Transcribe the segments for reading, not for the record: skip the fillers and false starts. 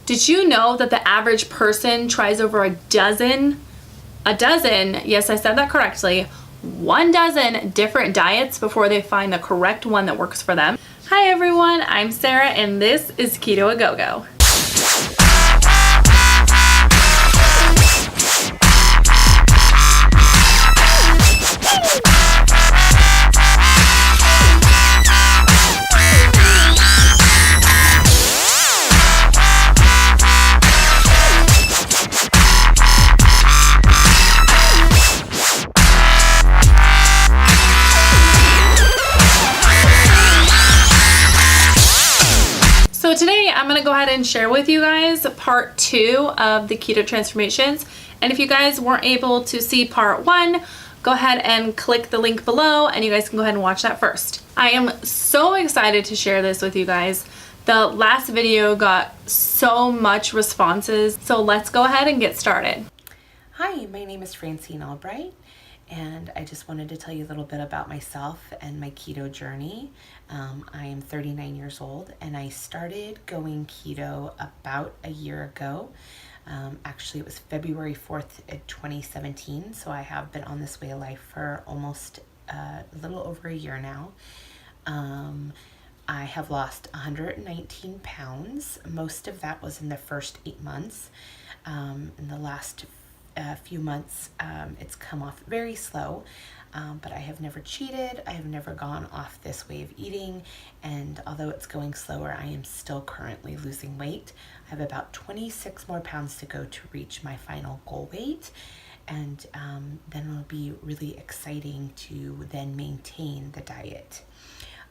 Did you know that the average person tries over a dozen, yes, I said that correctly, 12 different diets before they find the correct one that works for them? Hi everyone, I'm Sarah and this is Keto-A-GoGo. So today I'm going to go ahead and share with you guys part 2 of the keto transformations. And if you guys weren't able to see part 1, go ahead and click the link below and you guys can go ahead and watch that first. I am so excited to share this with you guys. The last video got so much responses, so let's go ahead and get started. Hi, my name is Francine Albright, and I just wanted to tell you a little bit about myself and my keto journey. I am 39 years old and I started going keto about a year ago. Actually, it was February 4th, 2017, so I have been on this way of life for almost a little over a year now. I have lost 119 pounds. Most of that was in the first 8 months. In the last few months, it's come off very slow, but I have never cheated. I have never gone off this way of eating, and although it's going slower, I am still currently losing weight. I have about 26 more pounds to go to reach my final goal weight, and then it'll be really exciting to then maintain the diet.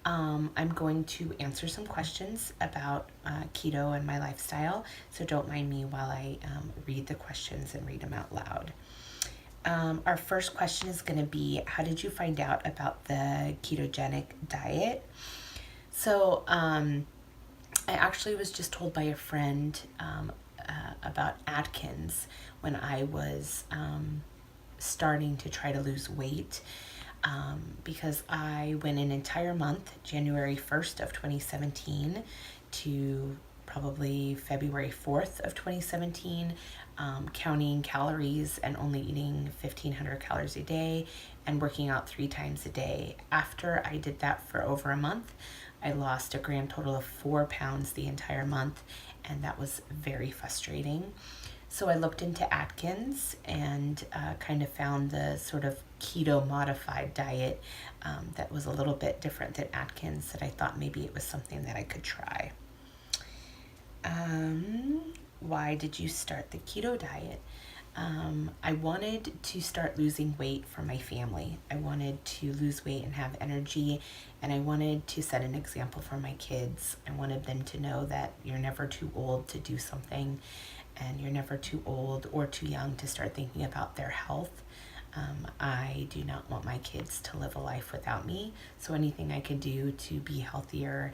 I'm going to answer some questions about keto and my lifestyle, so don't mind me while I read the questions and read them out loud. Our first question is going to be, how did you find out about the ketogenic diet? So I actually was just told by a friend about Atkins when I was starting to try to lose weight. Because I went an entire month, January 1st of 2017 to probably February 4th of 2017, counting calories and only eating 1,500 calories a day and working out 3 times a day. After I did that for over a month, I lost a grand total of 4 pounds the entire month, and that was very frustrating. So I looked into Atkins and kind of found the sort of keto modified diet that was a little bit different than Atkins, that I thought maybe it was something that I could try. Why did you start the keto diet? I wanted to start losing weight for my family. I wanted to lose weight and have energy, and I wanted to set an example for my kids. I wanted them to know that you're never too old to do something, and you're never too old or too young to start thinking about their health. I do not want my kids to live a life without me, so anything I can do to be healthier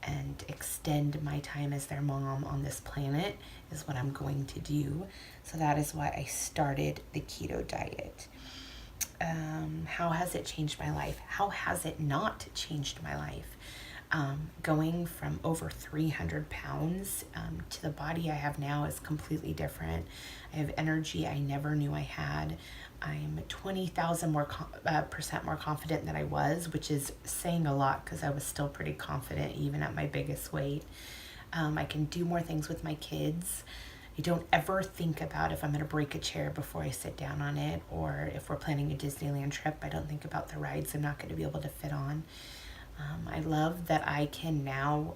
and extend my time as their mom on this planet is what I'm going to do. So that is why I started the keto diet. How has it changed my life? How has it not changed my life? Going from over 300 pounds to the body I have now is completely different. I have energy I never knew I had. I'm 20,000% more confident than I was, which is saying a lot because I was still pretty confident even at my biggest weight. I can do more things with my kids. I don't ever think about if I'm going to break a chair before I sit down on it, or if we're planning a Disneyland trip, I don't think about the rides I'm not going to be able to fit on. I love that I can now,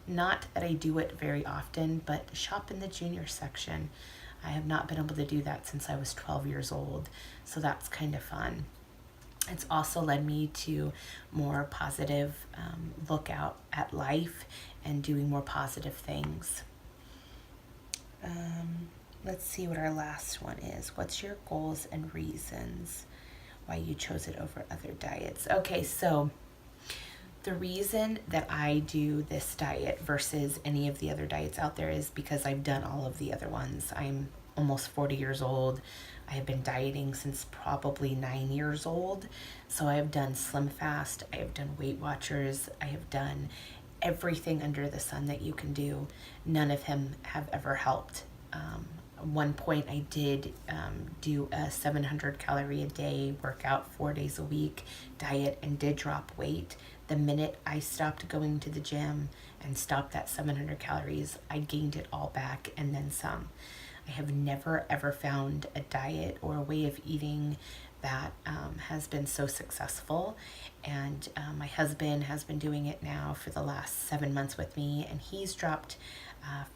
not that I do it very often, but shop in the junior section. I have not been able to do that since I was 12 years old, so that's kind of fun. It's also led me to more positive look out at life and doing more positive things. Let's see what our last one is. What's your goals and reasons why you chose it over other diets? Okay, so the reason that I do this diet versus any of the other diets out there is because I've done all of the other ones. I'm almost 40 years old. I have been dieting since probably 9 years old. So I have done Slim Fast, I have done Weight Watchers, I have done everything under the sun that you can do. None of him have ever helped. At one point I did do a 700 calorie a day workout 4 days a week diet and did drop weight. The minute I stopped going to the gym and stopped that 700 calories, I gained it all back and then some. I have never ever found a diet or a way of eating that has been so successful. And my husband has been doing it now for the last 7 months with me, and he's dropped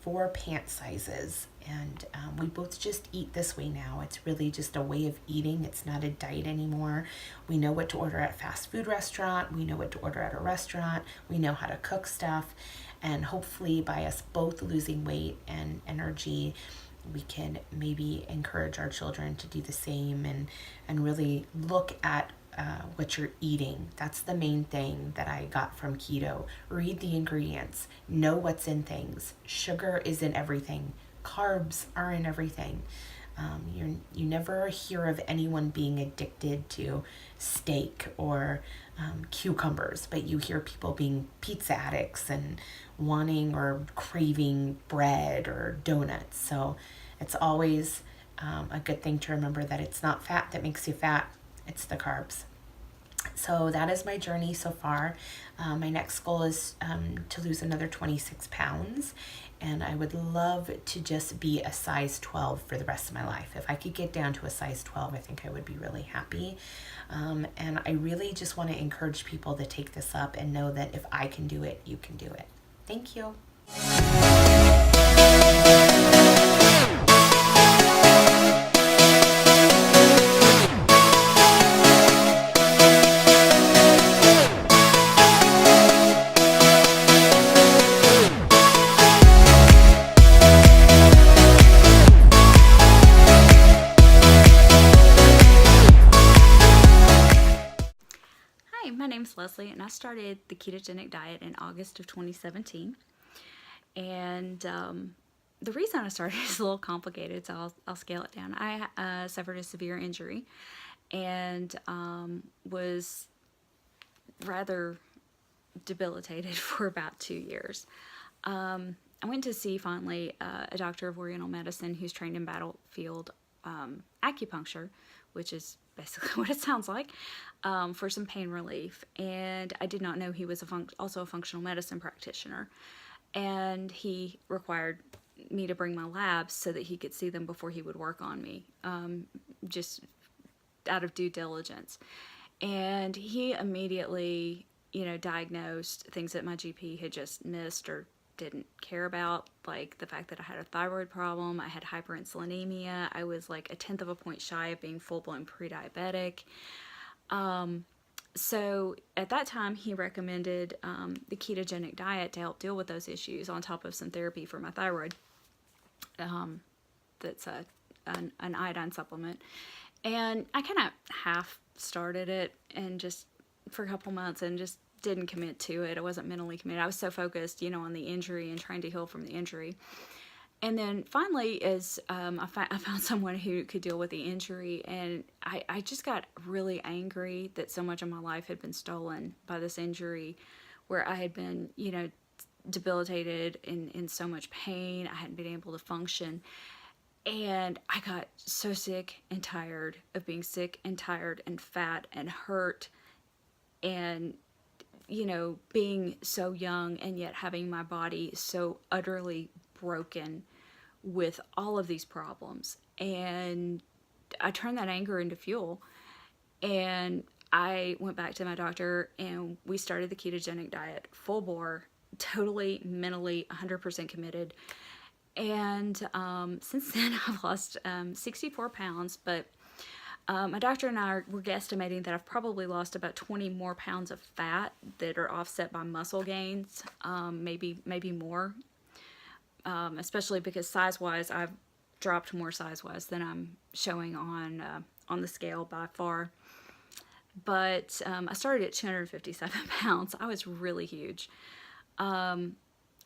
4 pant sizes. And we both just eat this way now. It's really just a way of eating. It's not a diet anymore. We know what to order at a fast food restaurant. We know what to order at a restaurant. We know how to cook stuff. And hopefully by us both losing weight and energy, we can maybe encourage our children to do the same and really look at what you're eating. That's the main thing that I got from keto. Read the ingredients, know what's in things. Sugar is in everything. Carbs are in everything. You never hear of anyone being addicted to steak or cucumbers, but you hear people being pizza addicts and wanting or craving bread or donuts. So it's always a good thing to remember that it's not fat that makes you fat, it's the carbs. So that is my journey so far. My next goal is to lose another 26 pounds. And I would love to just be a size 12 for the rest of my life. If I could get down to a size 12, I think I would be really happy. And I really just want to encourage people to take this up and know that if I can do it, you can do it. Thank you. My name's Lesley, and I started the ketogenic diet in August of 2017. And the reason I started is a little complicated, so I'll scale it down. I suffered a severe injury and was rather debilitated for about 2 years. I went to see finally a doctor of Oriental medicine who's trained in battlefield acupuncture, which is basically what it sounds like, for some pain relief. And I did not know he was also a functional medicine practitioner. And he required me to bring my labs so that he could see them before he would work on me, just out of due diligence. And he immediately, diagnosed things that my GP had just missed or didn't care about, like the fact that I had a thyroid problem, I had hyperinsulinemia, I was like 1/10 of a point shy of being full-blown pre-diabetic. So at that time he recommended the ketogenic diet to help deal with those issues on top of some therapy for my thyroid. That's an iodine supplement. And I kind of half started it and just for a couple months and just didn't commit to it. I wasn't mentally committed. I was so focused, on the injury and trying to heal from the injury. And then finally, as I found someone who could deal with the injury, and I just got really angry that so much of my life had been stolen by this injury, where I had been, debilitated in so much pain. I hadn't been able to function. And I got so sick and tired of being sick and tired and fat and hurt and being so young and yet having my body so utterly broken with all of these problems. And I turned that anger into fuel. And I went back to my doctor and we started the ketogenic diet full bore, totally mentally 100% committed. And since then I've lost 64 pounds, but my doctor and I were guesstimating that I've probably lost about 20 more pounds of fat that are offset by muscle gains, maybe more, especially because size-wise, I've dropped more size-wise than I'm showing on the scale by far. But I started at 257 pounds. I was really huge.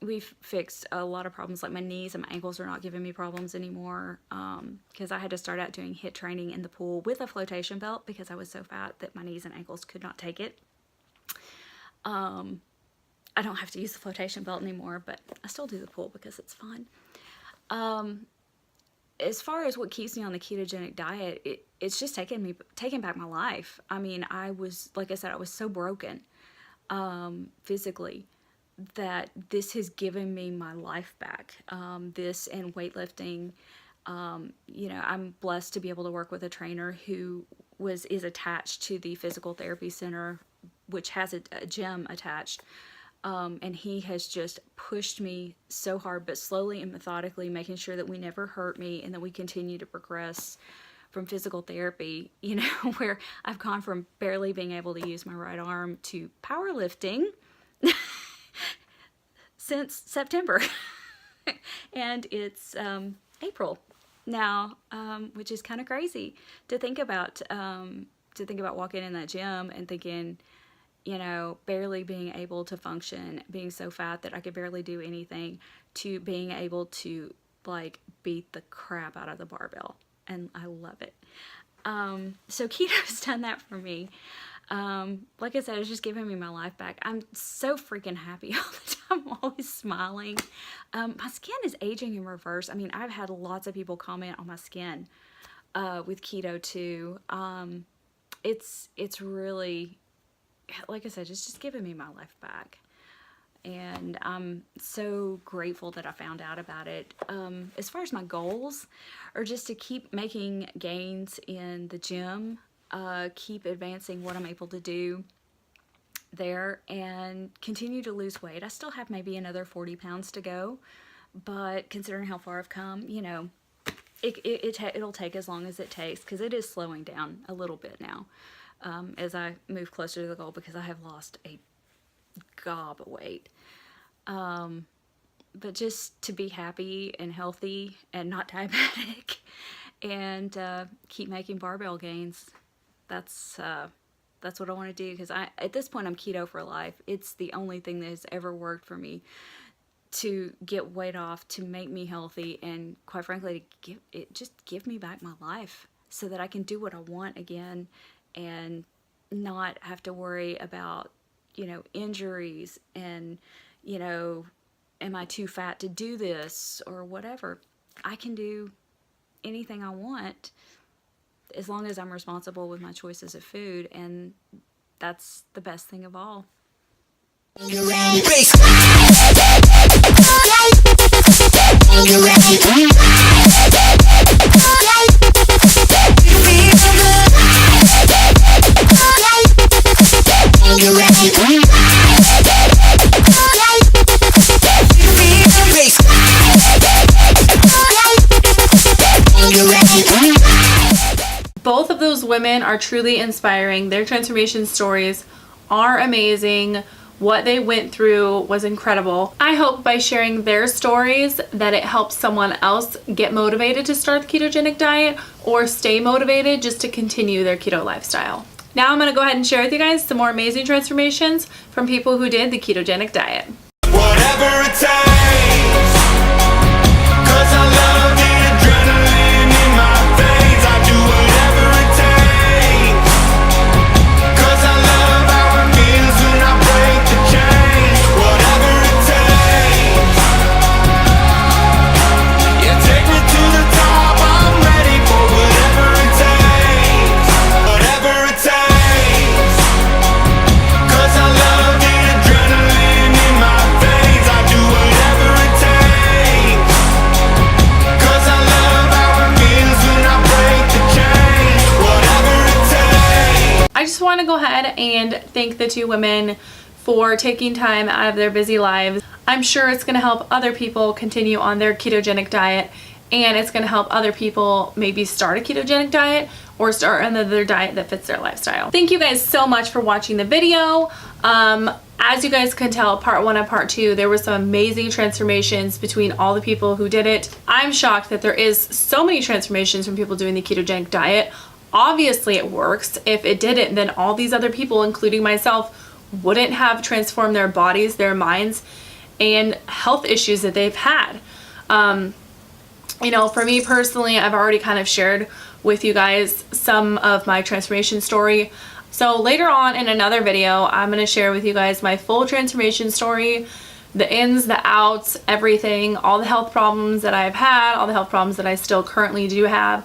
We've fixed a lot of problems, like my knees and my ankles are not giving me problems anymore, because I had to start out doing HIIT training in the pool with a flotation belt because I was so fat that my knees and ankles could not take it. I don't have to use the flotation belt anymore, but I still do the pool because it's fun. As far as what keeps me on the ketogenic diet, it's just taking back my life. I mean, I was, like I said, I was so broken physically that this has given me my life back. This and weightlifting. You know, I'm blessed to be able to work with a trainer who is attached to the physical therapy center, which has a gym attached. And he has just pushed me so hard, but slowly and methodically, making sure that we never hurt me and that we continue to progress from physical therapy, you know, where I've gone from barely being able to use my right arm to powerlifting since September. And it's April now, which is kind of crazy to think about walking in that gym and thinking, you know, barely being able to function, being so fat that I could barely do anything, to being able to like beat the crap out of the barbell. And I love it. So keto's done that for me. Like I said, it's just giving me my life back. I'm so freaking happy all the time. I'm always smiling. My skin is aging in reverse. I mean, I've had lots of people comment on my skin with keto too. It's really, like I said, it's just giving me my life back. And I'm so grateful that I found out about it. As far as my goals are just to keep making gains in the gym, keep advancing what I'm able to do there, and continue to lose weight. I still have maybe another 40 pounds to go, but considering how far I've come, you know, it'll take as long as it takes, because it is slowing down a little bit now as I move closer to the goal, because I have lost a gob of weight. But just to be happy and healthy and not diabetic, and keep making barbell gains. That's what I want to do, because at this point I'm keto for life. It's the only thing that has ever worked for me to get weight off, to make me healthy, and quite frankly, to give me back my life so that I can do what I want again and not have to worry about, you know, injuries and, you know, am I too fat to do this or whatever. I can do anything I want as long as I'm responsible with my choices of food, and that's the best thing of all. Both of those women are truly inspiring. Their transformation stories are amazing. What they went through was incredible. I hope by sharing their stories that it helps someone else get motivated to start the ketogenic diet or stay motivated just to continue their keto lifestyle. Now I'm going to go ahead and share with you guys some more amazing transformations from people who did the ketogenic diet. Whatever it takes, 'cause I love the adrenaline in my veins. I do whatever it takes, 'cause I love how it feels when I break the chains. Whatever it takes, yeah, take me to the top. I'm ready for whatever it takes. Whatever it takes, 'cause I love the adrenaline in my veins. I do whatever it takes, 'cause I love how it feels when I break the chains. Whatever it takes. I just want to go ahead and thank the two women for taking time out of their busy lives. I'm sure it's going to help other people continue on their ketogenic diet, and it's going to help other people maybe start a ketogenic diet or start another diet that fits their lifestyle. Thank you guys so much for watching the video. As you guys can tell, part 1 and part 2, there were some amazing transformations between all the people who did it. I'm shocked that there is so many transformations from people doing the ketogenic diet. Obviously it works. If it didn't, then all these other people, including myself, wouldn't have transformed their bodies, their minds, and health issues that they've had. You know, for me personally, I've already kind of shared with you guys some of my transformation story. So later on in another video, I'm going to share with you guys my full transformation story, the ins, the outs, everything, all the health problems that I've had, all the health problems that I still currently do have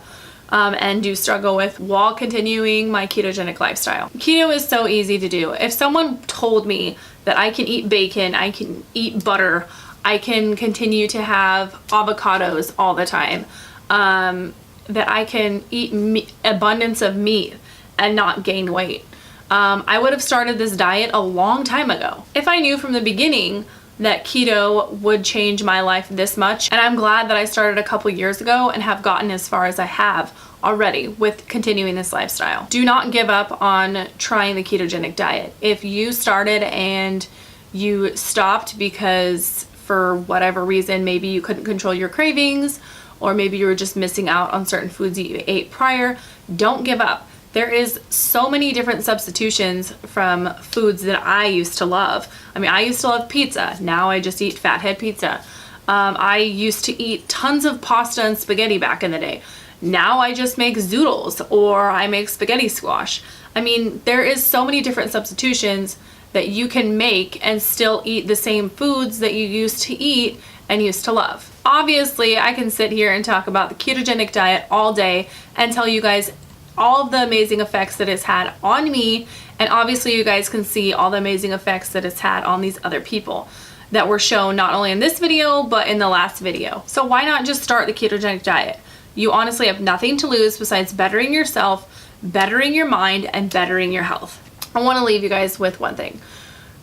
and do struggle with while continuing my ketogenic lifestyle. Keto is so easy to do. If someone told me that I can eat bacon, I can eat butter, I can continue to have avocados all the time, that I can eat abundance of meat and not gain weight, I would have started this diet a long time ago. If I knew from the beginning that keto would change my life this much, and I'm glad that I started a couple years ago and have gotten as far as I have already with continuing this lifestyle. Do not give up on trying the ketogenic diet. If you started and you stopped because for whatever reason, maybe you couldn't control your cravings, or maybe you were just missing out on certain foods that you ate prior, don't give up. There is so many different substitutions from foods that I used to love. I mean, I used to love pizza. Now I just eat fathead pizza. I used to eat tons of pasta and spaghetti back in the day. Now I just make zoodles or I make spaghetti squash. I mean, there is so many different substitutions that you can make and still eat the same foods that you used to eat and used to love. Obviously, I can sit here and talk about the ketogenic diet all day and tell you guys all of the amazing effects that it's had on me, and obviously you guys can see all the amazing effects that it's had on these other people that were shown not only in this video but in the last video. So why not just start the ketogenic diet? You honestly have nothing to lose besides bettering yourself, bettering your mind, and bettering your health. I want to leave you guys with one thing.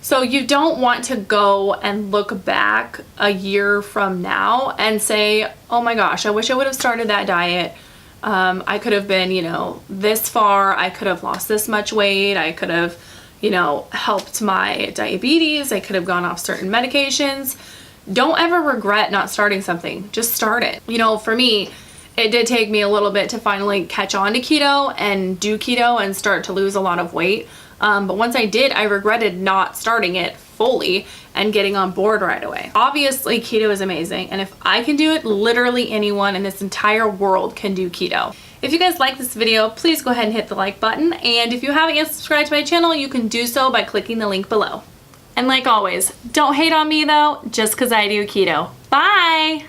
So you don't want to go and look back a year from now and say, oh my gosh, I wish I would have started that diet. I could have been, this far. I could have lost this much weight. I could have, helped my diabetes. I could have gone off certain medications. Don't ever regret not starting something. Just start it. For me, it did take me a little bit to finally catch on to keto and do keto and start to lose a lot of weight. But once I did, I regretted not starting it fully and getting on board right away. Obviously, keto is amazing, and if I can do it, literally anyone in this entire world can do keto. If you guys like this video, please go ahead and hit the like button, and if you haven't yet subscribed to my channel, you can do so by clicking the link below. And like always, don't hate on me though, just because I do keto. Bye!